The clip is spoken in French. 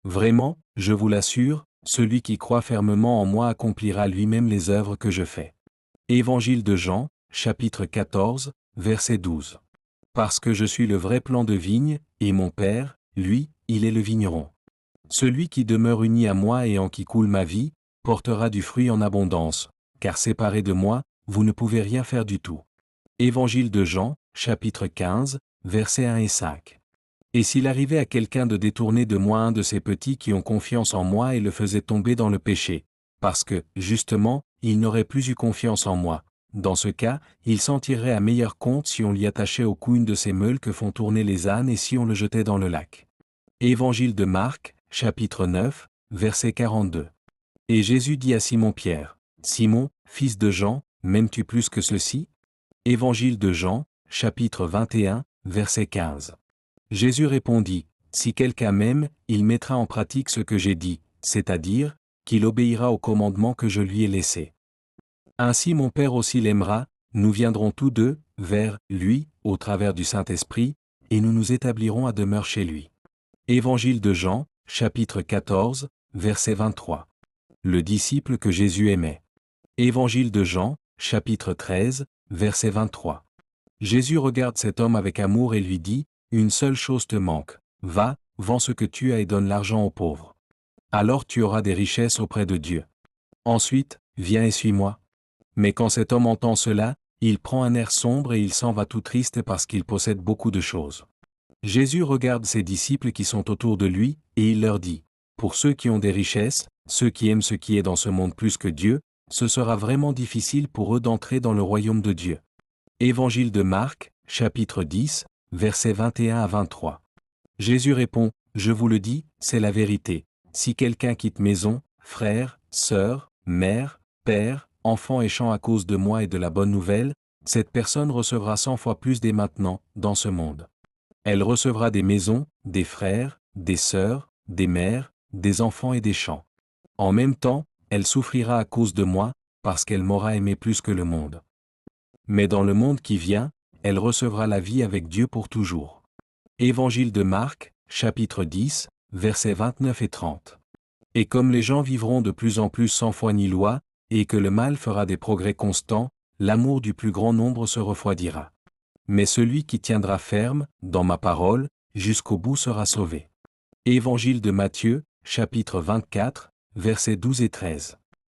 Vraiment, je vous l'assure, celui qui croit fermement en moi accomplira lui-même les œuvres que je fais. Évangile de Jean, chapitre 14, verset 12. Parce que je suis le vrai plant de vigne, et mon Père, lui, il est le vigneron. Celui qui demeure uni à moi et en qui coule ma vie, portera du fruit en abondance, car séparé de moi, vous ne pouvez rien faire du tout. Évangile de Jean, chapitre 15, versets 1 et 5. Et s'il arrivait à quelqu'un de détourner de moi un de ces petits qui ont confiance en moi et le faisait tomber dans le péché, parce que, justement, il n'aurait plus eu confiance en moi, dans ce cas, il s'en tirerait à meilleur compte si on l'y attachait au cou une de ces meules que font tourner les ânes et si on le jetait dans le lac. Évangile de Marc, chapitre 9, verset 42. Et Jésus dit à Simon-Pierre, « Simon, fils de Jean, m'aimes-tu plus que ceci ?» Évangile de Jean, chapitre 21, verset 15. Jésus répondit, « Si quelqu'un m'aime, il mettra en pratique ce que j'ai dit, c'est-à-dire, qu'il obéira au commandement que je lui ai laissé. Ainsi mon Père aussi l'aimera, nous viendrons tous deux, vers lui, au travers du Saint-Esprit, et nous nous établirons à demeure chez lui. » Évangile de Jean, chapitre 14, verset 23. Le disciple que Jésus aimait. Évangile de Jean, chapitre 13, verset 23. Jésus regarde cet homme avec amour et lui dit, « Une seule chose te manque, va, vends ce que tu as et donne l'argent aux pauvres. Alors tu auras des richesses auprès de Dieu. Ensuite, viens et suis-moi. » Mais quand cet homme entend cela, il prend un air sombre et il s'en va tout triste parce qu'il possède beaucoup de choses. Jésus regarde ses disciples qui sont autour de lui, et il leur dit, « Pour ceux qui ont des richesses, ceux qui aiment ce qui est dans ce monde plus que Dieu, ce sera vraiment difficile pour eux d'entrer dans le royaume de Dieu. » Évangile de Marc, chapitre 10, versets 21 à 23. Jésus répond, « Je vous le dis, c'est la vérité. Si quelqu'un quitte maison, frère, sœur, mère, père, enfant et champ à cause de moi et de la bonne nouvelle, cette personne recevra 100 fois plus dès maintenant, dans ce monde. Elle recevra des maisons, des frères, des sœurs, des mères, des enfants et des champs. En même temps, elle souffrira à cause de moi, parce qu'elle m'aura aimé plus que le monde. Mais dans le monde qui vient, elle recevra la vie avec Dieu pour toujours. » Évangile de Marc, chapitre 10, versets 29 et 30. Et comme les gens vivront de plus en plus sans foi ni loi, et que le mal fera des progrès constants, l'amour du plus grand nombre se refroidira. Mais celui qui tiendra ferme, dans ma parole, jusqu'au bout sera sauvé. Évangile de Matthieu, chapitre 24, versets 12 et 13.